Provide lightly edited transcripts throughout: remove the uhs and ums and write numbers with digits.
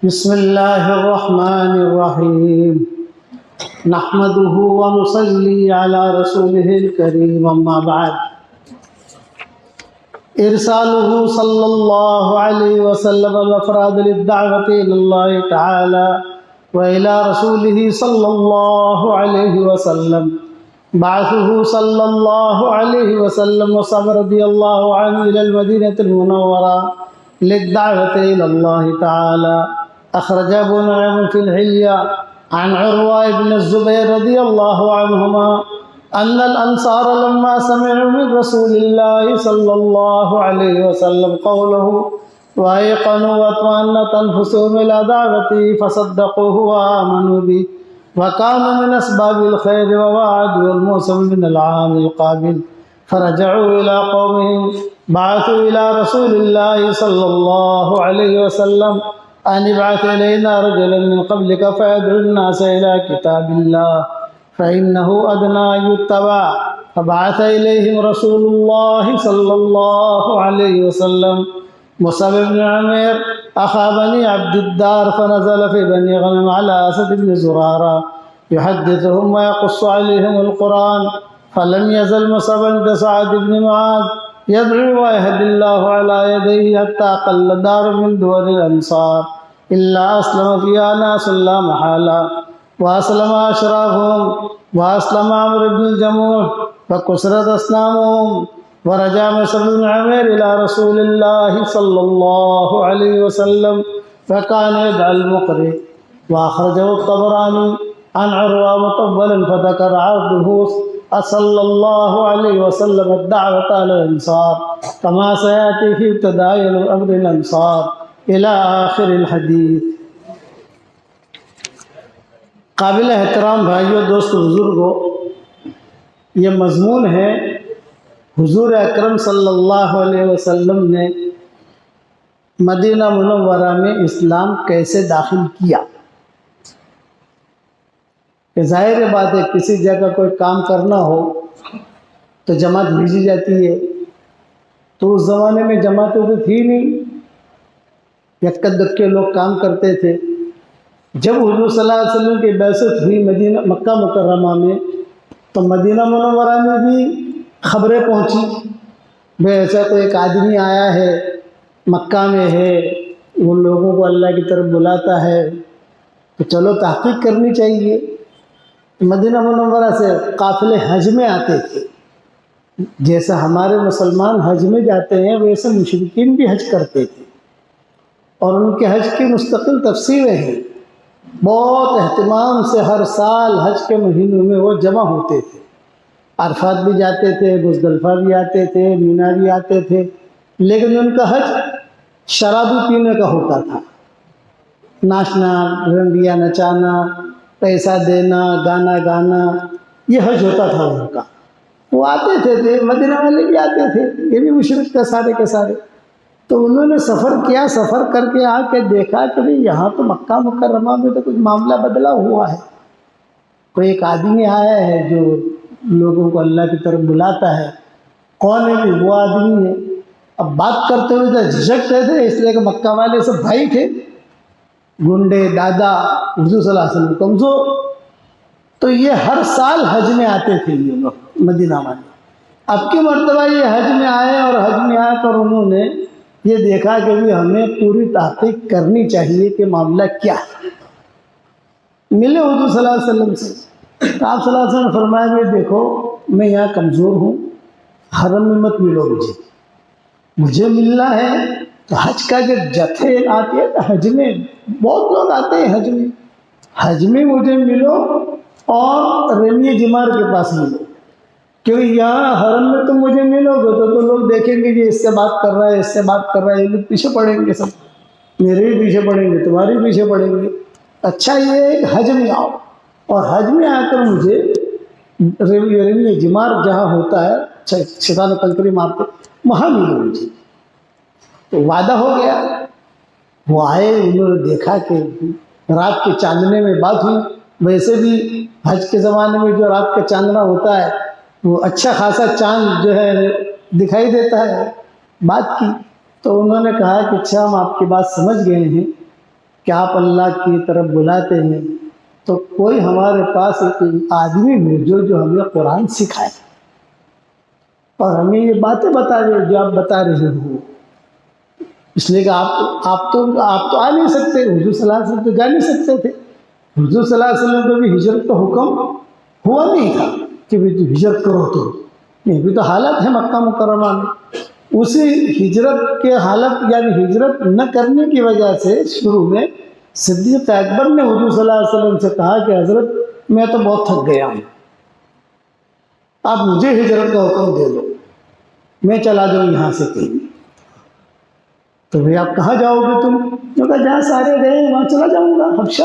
بسم اللہ الرحمن الرحیم نحمده ونصلي على رسوله الكريم اما بعد ارساله صلی اللہ علیہ وسلم الافراد للدعوة الى اللہ تعالی وإلى رسوله صلی اللہ علیہ وسلم بعثه صلی اللہ علیہ وسلم وصحبه رضی اللہ عنہ الى المدینة المنورة للدعوة الى اللہ تعالی. أخرج أبو نعيم في الحلية عن عروة بن الزبير رضي الله عنهما أن الأنصار لما سمعوا من رسول الله صلى الله عليه وسلم قوله وأيقنوا واطمأنت أنفسهم إلى دعوته فصدقوه وآمنوا به وكانوا من أسباب الخير ووعدوا الموسم من العام القابل فرجعوا إلى قومهم بعثوا إلى رسول الله صلى الله عليه وسلم أن ابعث إلينا رجلا من قبلك فيدعو الناس إلى كتاب الله فإنه أدنى أن يتبع فبعث إليهم رسول الله صلى الله عليه وسلم مصعب بن عمير أخا بني عبد الدار فنزل في بني غنم على أسد بن زرارة يحدثهم ويقص عليهم القرآن فلم يزل مصعب عند سعد بن معاذ يدعو ويهدي الله على يديه حتى قل دار من دور الأنصار إلا أسلم فيها ناس لا محالة وأسلم أشرافهم وأسلم عمرو بن الجموح فكسرت أصنامهم ورجع مصعب بن عمير إلى رسول الله صلى الله عليه وسلم فكان يدعى المقرئ. وأخرجه الطبراني عن عروة مطولا فذكر عرضه صلى الله عليه وسلم الدعوة على الأنصار كما سيأتي في ابتداء أمر الأنصار إلى آخر الحديث. قابل احترام بھائیو دوست بزرگو، یہ مضمون ہے حضور اکرم صلی اللہ علیہ وسلم نے مدینہ منورہ میں اسلام کیسے داخل کیا. کہ ظاہر بات ہے کسی جگہ کوئی کام کرنا ہو تو جماعت بھیجی جاتی ہے، تو اس زمانے میں جماعتیں تو تھی نہیں، یکا دکے لوگ کام کرتے تھے. جب حضور صلی اللہ علیہ وسلم کی بعثت ہوئی مکہ مکرمہ میں تو مدینہ منورہ میں بھی خبریں پہنچی بھئی ایسا کوئی ایک آدمی آیا ہے، مکہ میں ہے، وہ لوگوں کو اللہ کی طرف بلاتا ہے، تو چلو تحقیق کرنی چاہیے. مدینہ منورہ سے قافلے حج میں آتے تھے. جیسا ہمارے مسلمان حج میں جاتے ہیں ویسے مشرکین بھی حج کرتے تھے، اور ان کے حج کی مستقل تفسیریں ہیں. بہت اہتمام سے ہر سال حج کے مہینوں میں وہ جمع ہوتے تھے. عرفات بھی جاتے تھے، مزدلفہ بھی آتے تھے، مینا بھی آتے تھے، لیکن ان کا حج شرابی پینے کا ہوتا تھا. ناچنا، رنڈیاں نچانا، پیسہ دینا، گانا گانا، یہ حج ہوتا تھا ان کا. وہ آتے تھے مدینہ والے بھی آتے تھے، یہ بھی مشرک تھے سارے کے سارے. تو انہوں نے سفر کیا، سفر کر کے آ کے دیکھا کہ بھئی یہاں تو مکہ مکرمہ میں تو کچھ معاملہ بدلا ہوا ہے. کوئی ایک آدمی آیا ہے جو لوگوں کو اللہ کی طرف بلاتا ہے. کون ہے؟ وہ آدمی ہے. اب بات کرتے ہوئے تو جھجکتے تھے، اس لیے کہ مکہ والے سب بھائی تھے، گنڈے دادا، حضور صلی اللہ علیہ وسلم کمزور. تو یہ ہر سال حج میں آتے تھے یہ لوگ مدینہ والے. اب کی مرتبہ یہ حج میں آئے، اور حج میں آ کر انہوں نے یہ دیکھا کہ بھی ہمیں پوری تحقیق کرنی چاہیے کہ معاملہ کیا ہے. ملے حضور صلی اللہ علیہ وسلم سے. تو آپ صلی اللہ علیہ وسلم نے فرمایا کہ دیکھو میں یہاں کمزور ہوں، حرم میں مت ملو مجھے ملنا ہے تو حج کا جو جتھے آتے ہیں تو حج میں بہت لوگ آتے ہیں، حج میں مجھے ملو اور رمی جمار کے پاس ملو، کیونکہ یہاں حرم میں تم مجھے ملو گے تو لوگ دیکھیں گے کہ اس سے بات کر رہا ہے، اس سے بات کر رہا ہے، یہ لوگ پیچھے پڑیں گے، سب میرے بھی پیچھے پڑیں گے، تمہارے بھی پیچھے پڑیں گے. اچھا یہ ایک حج میں آؤ، اور حج میں آ کر مجھے رمی جمار جہاں ہوتا ہے شیطان کنکری مارتے وہاں ملو مجھے. تو وعدہ ہو گیا. وہ آئے، انہوں نے دیکھا کہ رات کے چاندنے میں بات ہوئی. ویسے بھی حج کے زمانے میں جو رات کا چاندنا ہوتا ہے وہ اچھا خاصا چاند جو ہے دکھائی دیتا ہے. بات کی تو انہوں نے کہا کہ اچھا ہم آپ کی بات سمجھ گئے ہیں، کہ آپ اللہ کی طرف بلاتے ہیں تو کوئی ہمارے پاس ایک آدمی بھیجو جو ہمیں قرآن سکھائے اور ہمیں یہ باتیں بتا دے جو آپ بتا رہے ہو. اس لیے کہ آپ تو آ نہیں سکتے. حضور صلی اللہ علیہ وسلم تو جا نہیں سکتے تھے. حضور صلی اللہ علیہ وسلم کو بھی ہجرت کا حکم ہوا نہیں تھا کہ ہجرت کرو. تو یہ بھی تو حالت ہے مکہ مکرمہ میں. اسی ہجرت کے حالت یعنی ہجرت نہ کرنے کی وجہ سے شروع میں صدیق اکبر نے حضور صلی اللہ علیہ وسلم سے کہا کہ حضرت میں تو بہت تھک گیا ہوں, آپ مجھے ہجرت کا حکم دے دو, میں چلا جاؤں یہاں سے کہیں. تو بھئی آپ کہاں جاؤ گے تم؟ جو کہا جہاں سارے گئے وہاں چلا جاؤں گا حبشہ.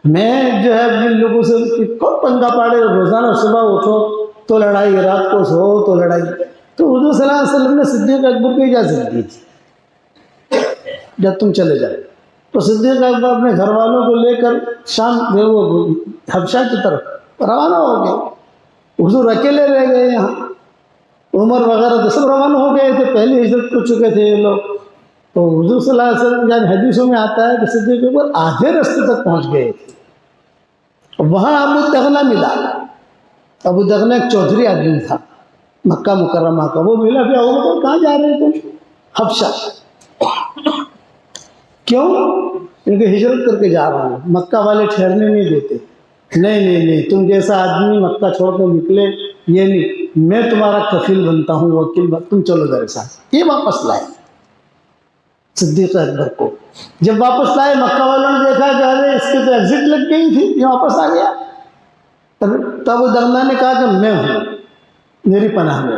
میں جو ہے جن لوگوں سے کون پنگا پاڑے, روزانہ صبح اٹھو تو لڑائی, رات کو سو تو لڑائی. تو حضور صلی اللہ علیہ وسلم نے صدیق اکبر کو اجازت دی تھی جب تم چلے جائے. تو صدیق اکبر اپنے گھر والوں کو لے کر شام وہ حبشہ کی طرف روانہ ہو گئے. حضور اکیلے رہ گئے یہاں. عمر وغیرہ تو سب روانہ ہو گئے تھے, پہلے ہجرت کر چکے تھے یہ لوگ. تو حضور صلی اللہ علیہ وسلم یعنی حدیثوں میں آتا ہے کہ صدیق اکبر آدھے راستے تک پہنچ گئے تھے. وہاں ابو دغنہ ملا. ابو دغنہ ایک چودھری آدمی تھا مکہ مکرمہ کا. وہ ملا پھر ابو بکر کہاں جا رہے تھے؟ حبشہ. کیوں؟ کیونکہ ہجرت کر کے جا رہا ہوں. مکہ والے ٹھہرنے نہیں دیتے. نہیں, تم جیسا آدمی مکہ چھوڑ کے نکلے یہ نہیں, میں تمہارا کفیل بنتا ہوں, وکیل, تم چلو میرے ساتھ. یہ واپس لائے صدیق اکبر کو. جب واپس لائے مکہ والوں نے دیکھا کہ ارے اس کے تو ایگزٹ لگ گئی تھی, یہ واپس آ گیا. تب وہ دغنہ نے کہا کہ میں ہوں, میری پناہ میں,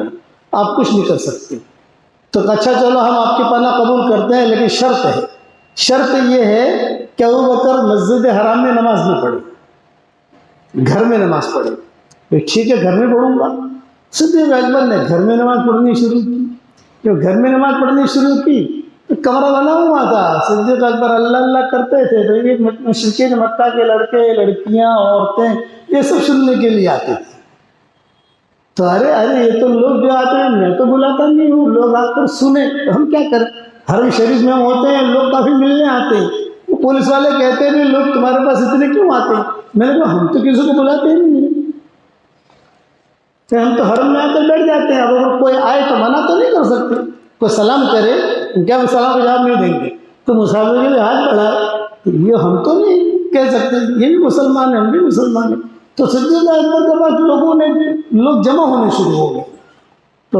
آپ کچھ نہیں کر سکتے. تو اچھا چلو ہم آپ کی پناہ قبول کرتے ہیں, لیکن شرط ہے. شرط یہ ہے کہ ابو بکر مسجد حرام میں نماز نہ پڑھے, گھر میں نماز پڑھے. ٹھیک ہے گھر میں پڑھوں گا. صدیق اکبر نے گھر میں نماز پڑھنی شروع کی. جب گھر میں نماز پڑھنی شروع کی تو کمرہ بنا ہوا تھا. صدیق اکبر اللہ اللہ کرتے تھے تو یہ مشرکین مکہ کے لڑکے لڑکیاں عورتیں یہ سب سننے کے لیے آتے تھے. تو ارے یہ تو لوگ جو آتے ہیں, میں تو بلاتا نہیں ہوں, لوگ آ کر سنیں تو ہم کیا کریں. حرم شریف میں ہم ہوتے ہیں, لوگ کافی ملنے آتے ہیں. وہ پولیس والے کہتے ہیں لوگ تمہارے پاس اتنے کیوں آتے ہیں؟ میں نے کہا ہم تو کسی کو بلاتے ہی نہیں, ہم تو حرم میں آ کر بیٹھ جاتے ہیں. اب اگر کوئی آئے تو منع تو نہیں کر سکتے. کوئی سلام کرے کیا ہم سلام کا جواب نہیں دیں گے؟ تو مسافر کے لیے ہاتھ بڑھائے, یہ ہم تو نہیں کہہ سکتے, یہ بھی مسلمان ہیں ہم بھی مسلمان ہیں. تو صدیق اکبر کے بعد لوگ جمع ہونے شروع ہو گئے. تو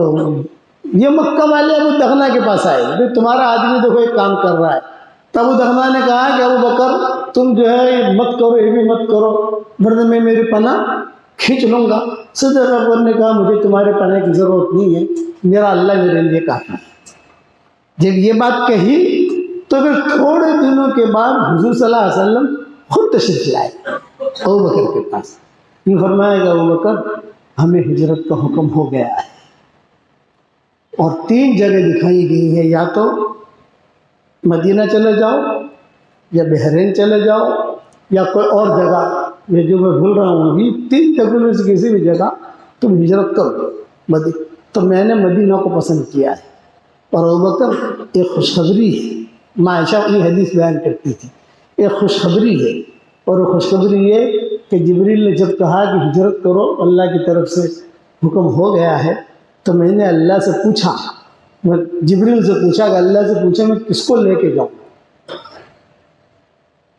یہ مکہ والے ابو دغنہ کے پاس آئے, بھائی تمہارا آدمی دیکھو ایک کام کر رہا ہے. تو ابو دغنہ نے کہا کہ ابو بکر تم جو ہے مت کرو, یہ بھی مت کرو, ورنہ میں میری پناہ کھینچ لوں گا. صدیق اکبر نے کہا مجھے تمہارے پناہ کی ضرورت نہیں ہے, میرا اللہ میرے لیے کافی ہے. جب یہ بات کہی تو پھر تھوڑے دنوں کے بعد حضور صلی اللہ علیہ وسلم خود تشریف لائے ابو بکر کے پاس. یہ فرمایا کہ ابو بکر ہمیں ہجرت کا حکم ہو گیا ہے, اور 3 جگہ دکھائی گئی ہے, یا تو مدینہ چلے جاؤ, یا بحرین چلے جاؤ, یا کوئی اور جگہ, یہ جو میں بھول رہا ہوں ابھی, 3 جگہوں میں سے کسی بھی جگہ تم ہجرت کرو مدینہ. تو میں نے مدینہ کو پسند کیا ہے. اور ابوبکر ایک خوشخبری ہے, ماں عائشہ یہ حدیث بیان کرتی تھی, ایک خوشخبری ہے. اور وہ خوشخبری یہ کہ جبریل نے جب کہا کہ ہجرت کرو, اللہ کی طرف سے حکم ہو گیا ہے, تو میں نے اللہ سے پوچھا, میں جبریل سے پوچھا کہ اللہ سے پوچھا میں کس کو لے کے جاؤں,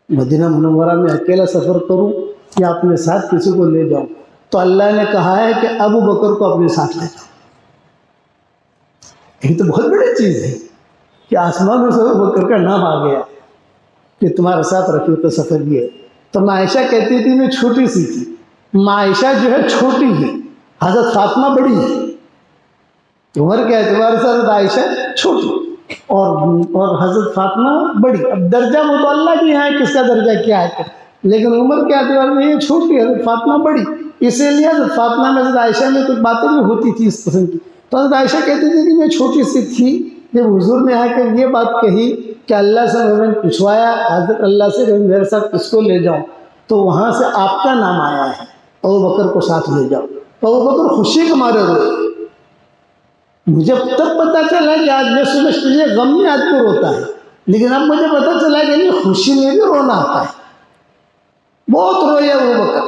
مدینہ منورہ میں اکیلا سفر کروں یا اپنے ساتھ کسی کو لے جاؤں؟ تو اللہ نے کہا ہے کہ ابو بکر کو اپنے ساتھ لے جاؤ. یہ تو بہت بڑی چیز ہے کہ آسمانوں سے ابو بکر کا نام آ گیا کہ تمہارے ساتھ رفیق سفر یہ ہے. تو ماں عائشہ کہتی تھی میں چھوٹی سی تھی, ماں عائشہ جو ہے چھوٹی ہے, حضرت فاطمہ بڑی ہے, عمر کے اعتبار سے حضرت عائشہ چھوٹی اور حضرت فاطمہ بڑی. اب درجہ وہ تو اللہ کی ہے کس کا درجہ کیا ہے, لیکن عمر کے اعتبار میں یہ چھوٹی, حضرت فاطمہ بڑی. اسی لیے حضرت فاطمہ میں حضرت عائشہ میں کچھ باتیں بھی ہوتی تھی اس قسم کی. تو حضرت عائشہ کہتی تھی کہ میں چھوٹی سی تھی جب حضور نے آ کر یہ بات کہی کہ اللہ سے میں نے پوچھوایا حضرت اللہ سے کہ میرے ساتھ کس کو لے جاؤں, تو وہاں سے آپ کا نام آیا ہے, ابو بکر کو ساتھ لے جاؤ. تو ابو بکر خوشی کے مارے روئے. مجھے تب پتہ چلا کہ آج میں سمجھتی ہوں غم میں آدمی روتا ہے, لیکن اب مجھے پتہ چلا کہ نہیں، خوشی میں بھی رونا آتا ہے، بہت روئے ابو بکر،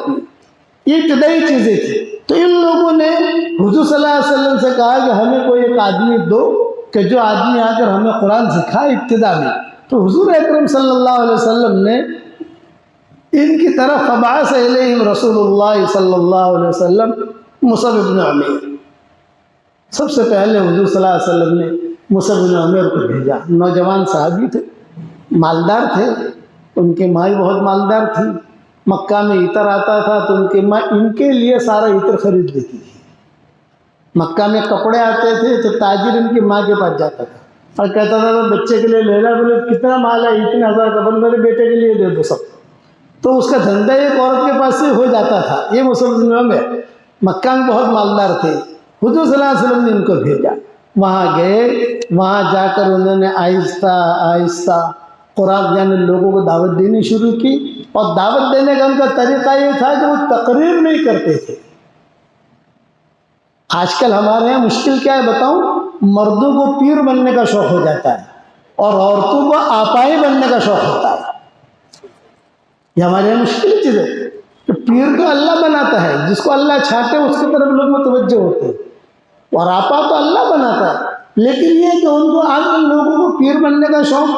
یہ ابتدائی چیزیں تھیں۔ تو ان لوگوں نے حضور صلی اللہ علیہ وسلم سے کہا کہ ہمیں کوئی ایک آدمی دو کہ جو آدمی آ کر ہمیں قرآن سکھائے ابتدا میں۔ تو حضور اکرم صلی اللہ علیہ وسلم نے ان کی طرف فبعث الیہم رسول اللہ صلی اللہ علیہ وسلم مصعب بن عمیر، سب سے پہلے حضور صلی اللہ علیہ وسلم نے مصعب بن عمیر کو بھیجا۔ نوجوان صحابی تھے، مالدار تھے، ان کی ماں بہت مالدار تھی، مکہ میں عطر آتا تھا تو ان کی ماں ان کے لیے سارا عطر خرید دیتی تھی۔ مکہ میں کپڑے آتے تھے تو تاجر ان کی ماں کے پاس جاتا تھا اور کہتا تھا بچے کے لیے لے لا، بولے کتنا مال ہے، اتنے ہزار کا، بول میرے بیٹے کے لیے دے دو سب۔ تو اس کا دھندا ایک عورت کے پاس سے ہو جاتا تھا۔ یہ مسلمانوں میں مکہ میں بہت مالدار تھے، حضور صلی اللہ علیہ وسلم نے ان کو بھیجا، وہاں گئے، وہاں جا کر انہوں نے آہستہ آہستہ قرآن یعنی لوگوں کو دعوت دینی شروع کی۔ اور دعوت دینے کا ان کا طریقہ یہ تھا کہ وہ تقریر نہیں کرتے تھے۔ آج کل ہمارے یہاں مشکل کیا ہے بتاؤں، مردوں کو پیر بننے کا شوق ہو جاتا ہے اور عورتوں کو آپائی بننے کا شوق ہوتا ہے۔ یہ ہمارے یہاں مشکل چیز ہے کہ پیر کو اللہ بناتا ہے، جس کو اللہ چھاٹے اس کی طرف لوگ متوجہ ہوتے ہیں، اور آپا تو اللہ بناتا ہے۔ لیکن یہ کہ ان کو آج کل لوگوں کو پیر بننے کا شوق،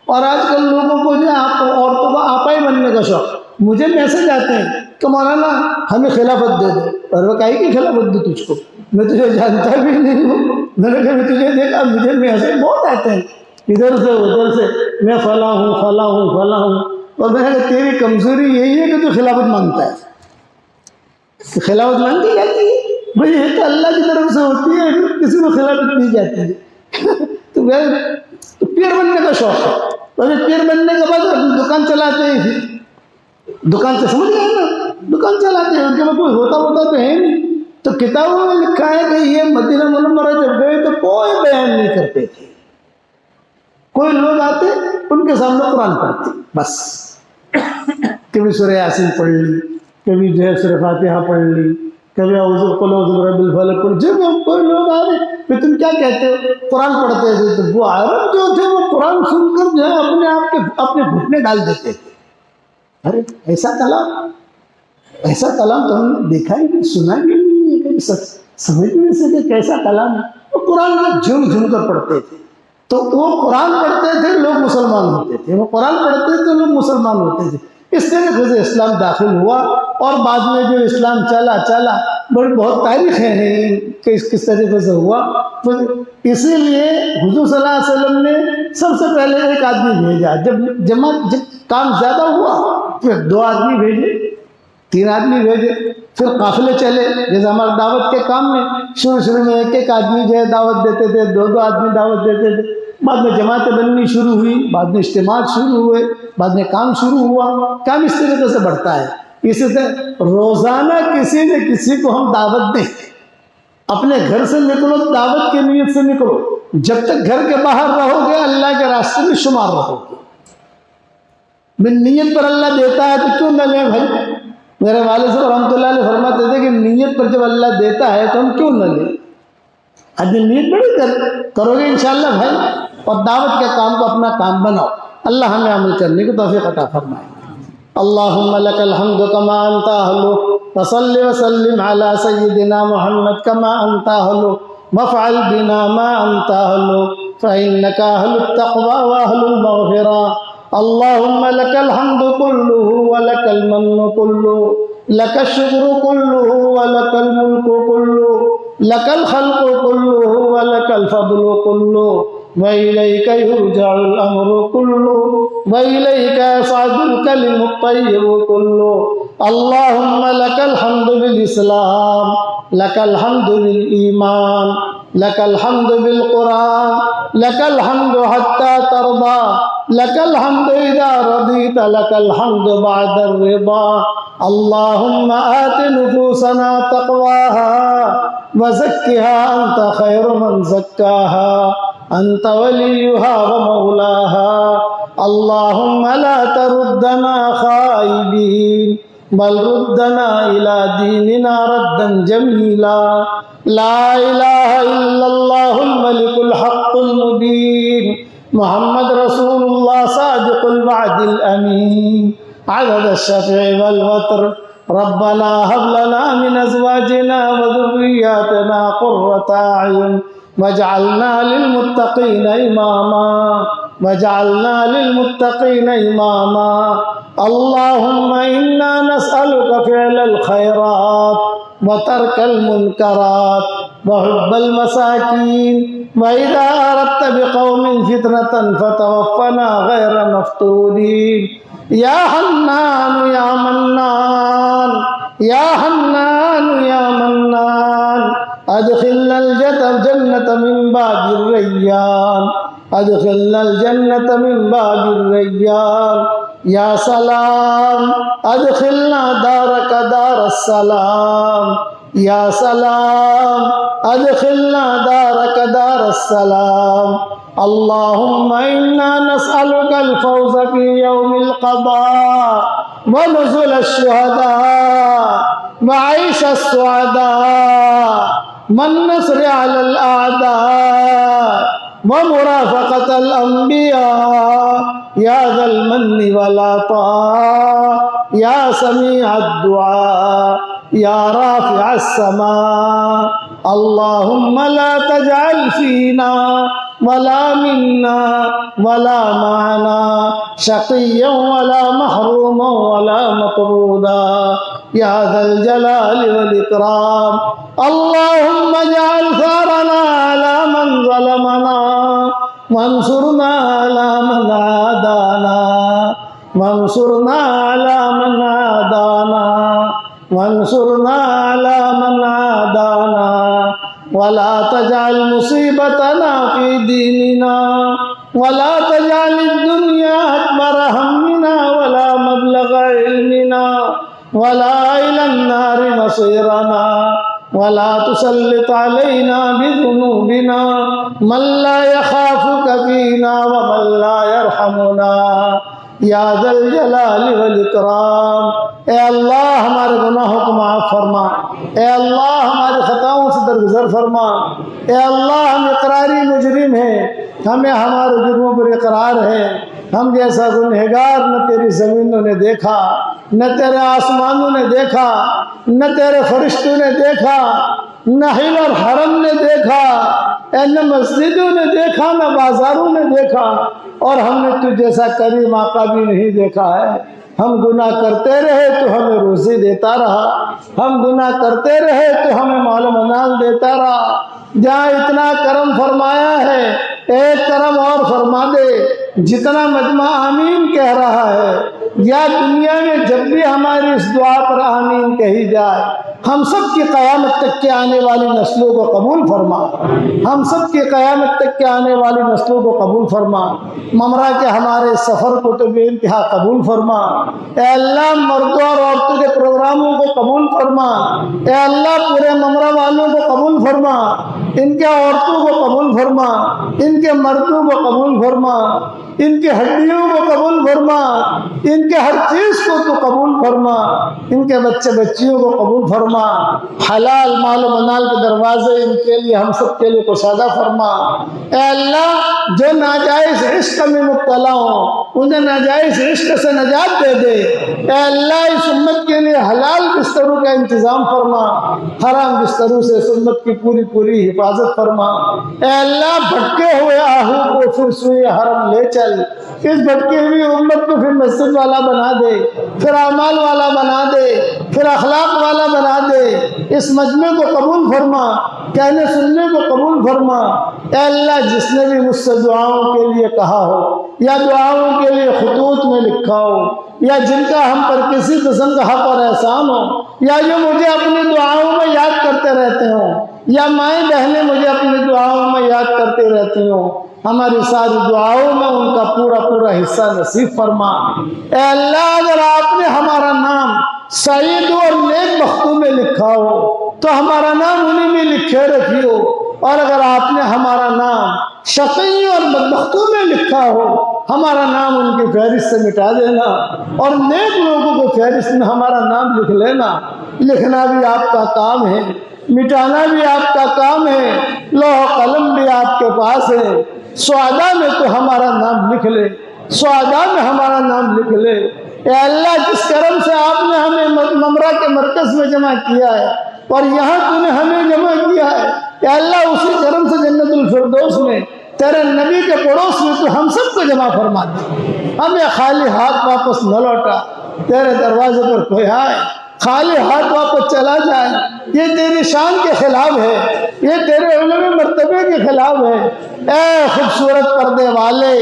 اور آج کل لوگوں کو جو ہے عورتوں کو آپائی بننے کا شوق۔ مجھے میسج آتے ہیں کہ مولانا ہمیں خلافت دے دو، اور وہ کہے کہ خلافت دو تجھ کو، میں تجھے جانتا بھی نہیں ہوں، میں نے کہا میں تجھے دیکھا، مجھے میسج بہت آتے ہیں ادھر سے ادھر سے، میں فلاں ہوں فلاں ہوں فلاں ہوں، اور میں نے کہا تیری کمزوری یہی ہے کہ تو خلافت مانگتا ہے، خلافت مانگی جاتی ہے بھائی، یہ تو اللہ کی طرف سے ہوتی ہے، کسی کو خلافت نہیں جاتی ہے۔ تو میں پیر بننے کا شوق ہے، تو پیر بننے کے بعد دکان چلاتے ہیں، دکان سے سمجھ گئے نا، دکان چلاتے ہیں، ان کے بعد کوئی ہوتا تو ہے نہیں۔ تو کتابوں میں لکھا ہے کہ یہ مدینہ منورہ جب گئے تو کوئی بیان نہیں کرتے تھے، کوئی لوگ آتے ان کے سامنے قرآن پڑھتے بس، کبھی سورہ یاسین پڑھ لی، کبھی جو ہے سورہ فاتحہ پڑھ لی، کبھی اعوذ برب الفلق پڑھ، جب کوئی لوگ آ رہے کہ تم کیا کہتے ہو، قرآن پڑھتے تھے، تو وہ عرب جو تھے وہ قرآن سن کر جو ہے اپنے آپ کے اپنے گھٹنے ڈال دیتے تھے۔ ارے ایسا کلام تو ہم نے دیکھا ہی نہیں، سنا ہی نہیں ہے، سمجھ نہیں سکے کیسا کلام ہے۔ وہ قرآن میں جھوم جھوم کر پڑھتے تھے، تو وہ قرآن پڑھتے تھے لوگ مسلمان ہوتے تھے، وہ قرآن پڑھتے تھے لوگ مسلمان ہوتے تھے۔ اس طریقے سے اسلام داخل ہوا، اور بعد میں جو اسلام چلا بہت تاریخ ہے کہ کس طریقے سے ہوا۔ تو اسی لیے حضور صلی اللہ علیہ وسلم نے سب سے پہلے ایک آدمی بھیجا، جب کام زیادہ ہوا پھر 2 آدمی بھیجے، 3 آدمی بھیجے، پھر قافلے چلے، جیسے ہمارے دعوت کے کام میں شروع میں ایک آدمی جو ہے دعوت دیتے تھے، 2 آدمی دعوت دیتے تھے، بعد میں جماعتیں بننی شروع ہوئی، بعد میں اجتماعات شروع ہوئے، بعد میں کام شروع ہوا، کام اس طریقے سے بڑھتا ہے۔ اسی طرح روزانہ کسی نہ کسی کو ہم دعوت دیں، اپنے گھر سے نکلو دعوت کی نیت سے نکلو، جب تک گھر کے باہر رہو گے اللہ کے راستے میں شمار رہو گے۔ میں نیت پر اللہ دیتا ہے تو کیوں نہ لیں بھائی، میرے والد صاحب رحمۃ اللہ علیہ فرماتے تھے کہ نیت پر جب اللہ دیتا ہے تو ہم کیوں نہ لیں، آج نیت بڑی کرو گے انشاءاللہ بھائی، اور دعوت کے کام کو اپنا کام بناؤ۔ اللہ ہمیں عمل کرنے کی توفیق عطا فرمائے۔ اللہم لک الحمد کما انت اہلہ، وصلی وسلم علی سیدنا محمد کما انت اہلہ، وافعل بنا ما انت اہلہ، فانک اہل التقوی واہل المغفرہ۔ اللہم لک الحمد کلہ ولک المن کلہ، لک الشکر کلہ ولک الملک کلہ، لک الخلق کلہ ولک الفضل کلہ، وإلیک یرجع الامر کلہ، وإلیک یصعد الکلم الطیب کلہ۔ اللہم لک الحمد بالاسلام، لک الحمد بالایمان، لک الحمد بالقرآن، لک الحمد حتی ترضى، لک الحمد اذا رضیت، لک الحمد بعد الرضا۔ اللہم آت نفوسنا تقواها وزکها انت خیر من زکاها، انت ولیها ومولاها۔ اللہم لا تردنا خائبین، بل ردنا الى دیننا ردا جمیلا۔ لا الہ الا اللہ الملک الحق المبین، محمد رسول اللہ صادق الوعد الامین عدد الشفع والوتر ربنا هب لنا من ازواجنا وذرياتنا قرة اعين واجعلنا للمتقين اماما وجعلنا للمتقين إماما اللهم إنا نسألك فعل الخيرات وترك المنكرات وحب المساكين وإذا أردت بقوم فتنة فتوفنا غير مفتونين يا حنان يا منان يا حنان يا منان أدخلنا الجنة من باب الريان ادخلنا الجنة من باب الريان يا سلام ادخلنا دارك دار السلام يا سلام ادخلنا دارك دار السلام اللهم إنا نسألك الفوز في يوم القضاء ونزل الشهداء وعيش السعداء والنصر على الأعداء ومرافقة الأنبياء يا ذا المن والعطاء يا سميع الدعاء يا رافع السماء اللهم لا تجعل فينا ولا منا ولا معنا شقيا ولا محروما ولا مطرودا يا ذا الجلال والإكرام اللهم اجعل ثارنا على من ظلمنا وانصرنا على من عادانا وانصرنا على من عادانا وانصرنا على من عادانا ولا تجعل مصيبتنا في ديننا ولا تجعل الدنيا أكبر همنا ولا مبلغ علمنا ولا إلى النار مصيرنا ولا تسلط علينا بذنوبنا من لا يخافك فينا ومن لا يرحمنا یا ذا الجلال والاکرام۔ اے اللہ ہمارے گناہوں کو معاف فرما، اے اللہ ہماری خطاؤں سے درگزر فرما، اے اللہ ہم اقراری مجرم ہیں، ہمیں ہمارے جرموں پر اقرار ہے، ہم جیسا گنہگار نہ تیری زمینوں نے دیکھا، نہ تیرے آسمانوں نے دیکھا، نہ تیرے فرشتوں نے دیکھا، نہ حل اور حرم نے دیکھا، اے نہ مسجدوں نے دیکھا، نہ بازاروں نے دیکھا، اور ہم نے تجھ جیسا کریم آقا بھی نہیں دیکھا ہے۔ ہم گناہ کرتے رہے تو ہمیں روزی دیتا رہا، ہم گناہ کرتے رہے تو ہمیں مال و منال دیتا رہا۔ جہاں اتنا کرم فرمایا ہے ایک کرم اور فرما دے، جتنا مجمع آمین کہہ رہا ہے یا دنیا میں جب بھی ہماری اس دعا پر آمین کہی جائے، ہم سب کی قیامت تک کے آنے والی نسلوں کو قبول فرما، ہم سب کی قیامت تک کے آنے والی نسلوں کو قبول فرما، ممرہ کے ہمارے سفر کو تو بے انتہا قبول فرما۔ اے اللہ مردوں اور عورتوں کے پروگراموں کو قبول فرما، اے اللہ پورے ممرہ والوں کو قبول فرما، ان کے عورتوں کو قبول فرما، ان کے مردوں کو قبول فرما، ان کے ہڈیوں کو قبول فرما، ان کے ہر چیز کو تو قبول فرما، ان کے بچے بچیوں کو قبول فرما، حلال مال و منال کے دروازے ان کے لیے ہم سب کے لیے کشادہ فرما۔ اے اللہ جو ناجائز عشق میں مبتلا ہوں انہیں ناجائز عشق سے نجات دے دے۔ اے اللہ اس امت کے لیے حلال بستروں کا انتظام فرما، حرام بستروں سے اس امت کی پوری پوری حفاظت فرما۔ اے اللہ بھٹکے ہوئے آہو کو پھر سوئے حرم لے چل، اس بھٹکی ہوئی امت کو پھر مسجد والا بنا دے، پھر اعمال والا بنا دے، پھر اخلاق والا بنا دے۔ اس مجمع کو قبول فرما، کہنے سننے کو قبول فرما۔ اے اللہ جس نے بھی مجھ سے دعاؤں کے لیے کہا ہو یا دعاؤں کے لیے خطوط میں لکھا ہو یا جن کا ہم پر کسی قسم کا حق اور احسان ہو یا جو مجھے اپنی دعاؤں میں یاد کرتے رہتے ہوں یا مائیں بہنیں مجھے اپنی دعاؤں میں یاد کرتے رہتی ہوں، ہماری ساری دعاؤں میں ان کا پورا پورا حصہ نصیب فرما۔ اے اللہ اگر آپ نے ہمارا نام سعید اور نیک بختوں میں لکھا ہو تو ہمارا نام انہیں میں لکھے رکھیو، اور اگر آپ نے ہمارا نام شقی اور بدبختوں میں لکھا ہو ہمارا نام ان کی فہرست سے مٹا دینا، اور نیک لوگوں کو فہرست میں ہمارا نام لکھ لینا۔ لکھنا بھی آپ کا کام ہے، مٹانا بھی آپ کا کام ہے، لوح قلم بھی آپ کے پاس ہے۔ سعداء میں تو ہمارا نام لکھ لے، سعداء میں ہمارا نام لکھ لے۔ اے اللہ جس کرم سے آپ نے ہمیں ممرہ کے مرکز میں جمع کیا ہے اور یہاں تو نے ہمیں جمع کیا ہے، اے اللہ اسی کرم سے جنت الفردوس میں تیرے نبی کے پڑوس میں تو ہم سب کو جمع فرما دے، ہمیں خالی ہاتھ واپس نہ لوٹا۔ تیرے دروازے پر کوئی آئے خالی ہاتھ واپس چلا جائے، یہ تیری شان کے خلاف ہے، یہ تیرے علم مرتبے کے خلاف ہے۔ اے خوبصورت پردے والے،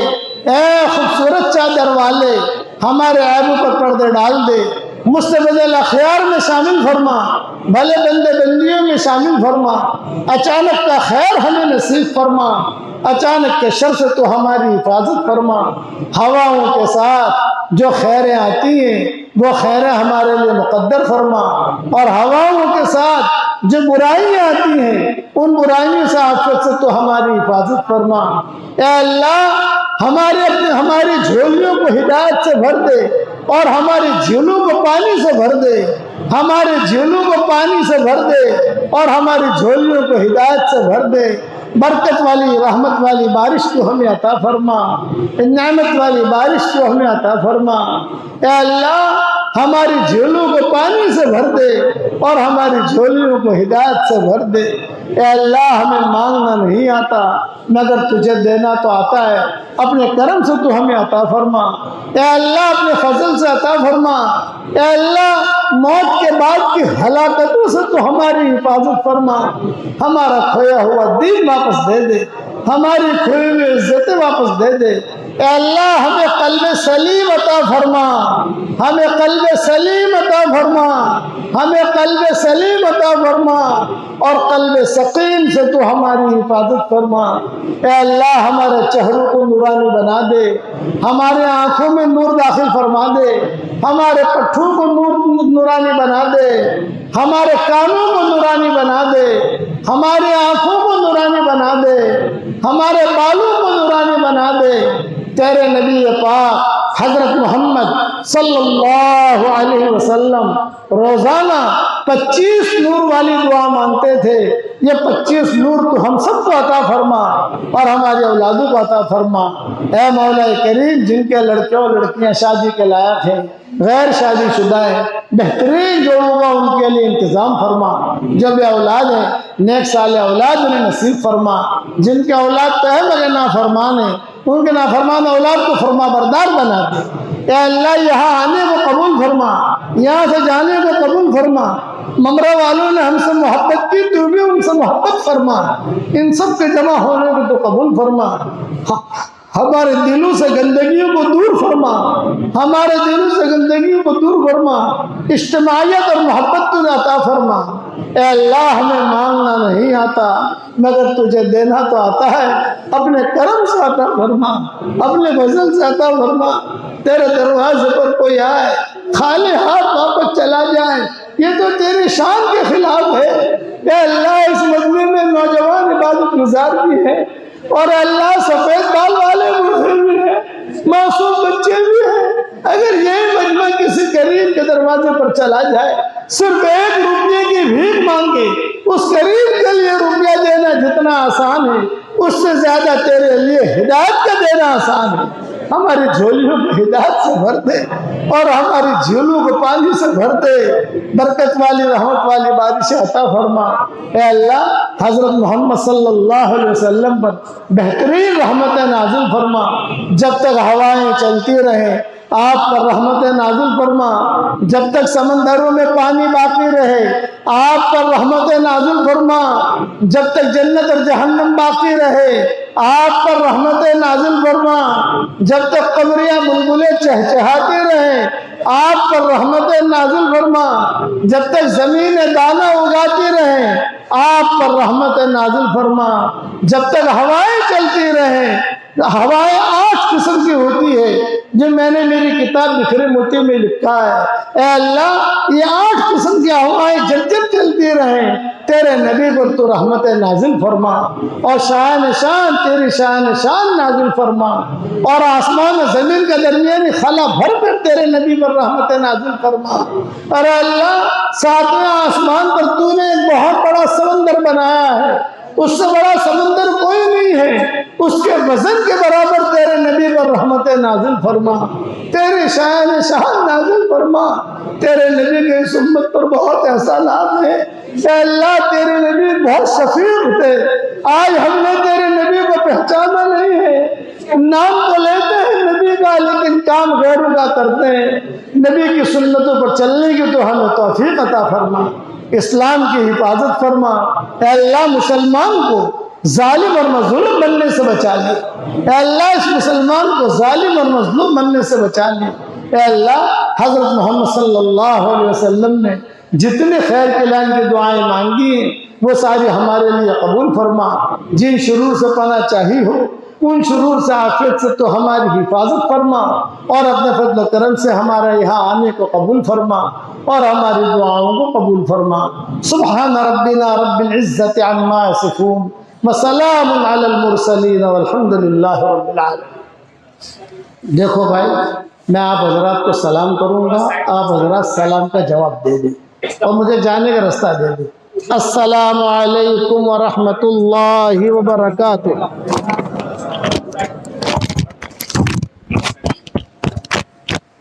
اے خوبصورت چادر والے، ہمارے عیبوں پر پردے ڈال دے، مستبد الاخیار میں شامل فرما، بھلے بندے بندیوں میں شامل فرما، اچانک کا خیر ہمیں نصیب فرما، اچانک کے شر سے تو ہماری حفاظت فرما۔ ہواؤں کے ساتھ جو خیریں آتی ہیں وہ خیریں ہمارے لیے مقدر فرما، اور ہواؤں کے ساتھ جو برائیاں آتی ہیں ان برائیوں سے آفت سے تو ہماری حفاظت فرما۔ اے اللہ ہماری جھولیوں کو ہدایت سے بھر دے اور ہماری جھیلوں کو پانی سے بھر دے، ہمارے جھیلوں کو پانی سے بھر دے اور ہماری جھولیوں کو ہدایت سے بھر دے۔ برکت والی رحمت والی بارش کو ہمیں عطا فرما، نعمت والی بارش کو ہمیں عطا فرما۔ اے اللہ ہماری جھیلوں کو پانی سے بھر دے اور ہماری جھولیوں کو ہدایت سے بھر دے۔ اے اللہ ہمیں مانگنا نہیں آتا مگر تجھے دینا تو آتا ہے، اپنے کرم سے تو ہمیں عطا فرما۔ اے اللہ اپنے فضل سے عطا فرما۔ اے اللہ موت کے بعد کی ہلاکتوں سے تو ہماری حفاظت فرما، ہمارا کھویا ہوا دین واپس دے دے، ہماری کھوئی ہوئی عزتیں واپس دے دے۔ اے اللہ ہمیں قلب سلیم عطا فرما، ہمیں قلب سلیم عطا فرما، ہمیں قلب سلیم عطا فرما، اور قلب سقیم سے تو ہماری حفاظت فرما۔ اے اللہ ہمارے چہروں کو نورانی بنا دے، ہمارے آنکھوں میں نور داخل فرما دے، ہمارے پٹھوں کو نورانی بنا دے، ہمارے کانوں کو نورانی بنا دے، ہماری آنکھوں کو نورانی بنا دے، ہمارے بالوں کو نورانی بنا دے۔ تیرے نبی پاک حضرت محمد صلی اللہ علیہ وسلم روزانہ 25 نور والی دعا مانگتے تھے، یہ 25 نور تو ہم سب کو عطا فرما اور ہماری اولادوں کو عطا فرما۔ اے مولا کریم جن کے لڑکے اور لڑکیاں شادی کے لائق ہیں، غیر شادی شدہ ہیں، بہترین جوڑوں کا ان کے لیے انتظام فرما، جو بھی اولاد ہیں نیک صالح اولاد انہیں نصیب فرما، جن کے اولاد تو ہے مگر نافرمان ہیں ان کے نافرمان اولاد کو فرما بردار بنا دے۔ اے اللہ یہاں آنے کو قبول فرما، یہاں سے جانے کو قبول فرما، ممرہ والوں نے ہم سے محبت کی تو بھی ان سے محبت فرما، ان سب کے جمع ہونے کو تو قبول فرما۔ ہمارے دلوں سے گندگیوں کو دور فرما، ہمارے دلوں سے گندگیوں کو دور فرما، اجتماعیت اور محبت تجھے عطا فرما۔ اے اللہ ہمیں مانگنا نہیں آتا مگر تجھے دینا تو آتا ہے، اپنے کرم سے عطا فرما، اپنے فضل سے عطا فرما۔ تیرے دروازے پر کوئی آئے خالی ہاتھ واپس چلا جائے یہ تو تیری شان کے خلاف ہے۔ اے اللہ اس مجمع میں نوجوان عبادت گزار بھی ہے اور اللہ سفید بال والے بوڑھے بھی ہیں، معصوم بچے بھی ہیں، اگر یہی مجمع کسی کریم کے دروازے پر چلا جائے صرف 1 روپے کی بھیک مانگے، اس کریم کے لیے روپیہ دینا جتنا آسان ہے اس سے زیادہ تیرے لیے ہدایت کا دینا آسان ہے۔ ہماری جھولیوں کو ہدایت سے بھر دے اور ہماری جھیلوں کو پانی سے بھر دے، برکت والی رحمت والی بارش عطا فرما۔ اے اللہ حضرت محمد صلی اللہ علیہ وسلم پر بہترین رحمت نازل فرما، جب تک ہوائیں چلتی رہیں آپ پر رحمت نازل فرما، جب تک سمندروں میں پانی باقی رہے آپ پر رحمت نازل فرما، جب تک جنت اور جہنم باقی رہے آپ پر رحمت نازل فرما، جب تک قمریاں بلبلیں چہچہاتی رہیں آپ پر رحمت نازل فرما، جب تک زمین دانہ اگاتی رہیں آپ پر رحمت نازل فرما، جب تک ہوائیں چلتی رہیں۔ ہوائیں 8 قسم کی ہوتی ہے جو میں نے میری کتاب بکھرے موتی میں لکھا ہے۔ اے اللہ یہ 8 قسم کی ہوائیں جب جب چلتی رہیں تیرے نبی پر تو رحمت نازل فرما، اور شان شان تیری شان شان نازل فرما، اور آسمان و زمین کا درمیانی خلا بھر کر تیرے نبی پر رحمت نازل فرما۔ اور اے اللہ 7ویں آسمان پر تو نے ایک بہت بڑا سمندر بنایا ہے، اس سے بڑا سمندر کوئی نہیں ہے، اس کے وزن کے برابر تیرے نبی پر رحمت نازل فرما، تیری شان نازل فرما۔ تیرے نبی کے اس امت پر بہت احسانات ہیں، اے اللہ تیرے نبی بہت شفیق تھے، آج ہم نے تیرے نبی کو پہچانا نہیں ہے، نام تو لیتے ہیں نبی کا لیکن کام غیروں کا کرتے ہیں۔ نبی کی سنتوں پر چلنے کی تو ہمیں توفیق عطا فرما، اسلام کی حفاظت فرما۔ اے اللہ مسلمان کو ظالم اور مظلوم بننے سے بچا لے، اے اللہ اس مسلمان کو ظالم اور مظلوم بننے سے بچا لے۔ اے اللہ حضرت محمد صلی اللہ علیہ وسلم نے جتنے خیر کلام کی دعائیں مانگی ہیں وہ ساری ہمارے لیے قبول فرما۔ جن شرور سے پناہ چاہی ہو ان شرور سے عافیت سے تو ہماری حفاظت فرما، اور اپنے فضل و کرم سے ہمارا یہاں آنے کو قبول فرما اور ہماری دعاؤں کو قبول فرما۔ سبحان ربنا رب العزت عما یصفون وسلام علی المرسلین والحمد للہ رب العالمین۔ دیکھو بھائی، میں آپ حضرات کو سلام کروں گا، آپ حضرات سلام کا جواب دے دیں اور مجھے جانے کا راستہ دے دیں۔ السلام علیکم ورحمۃ اللہ وبرکاتہ۔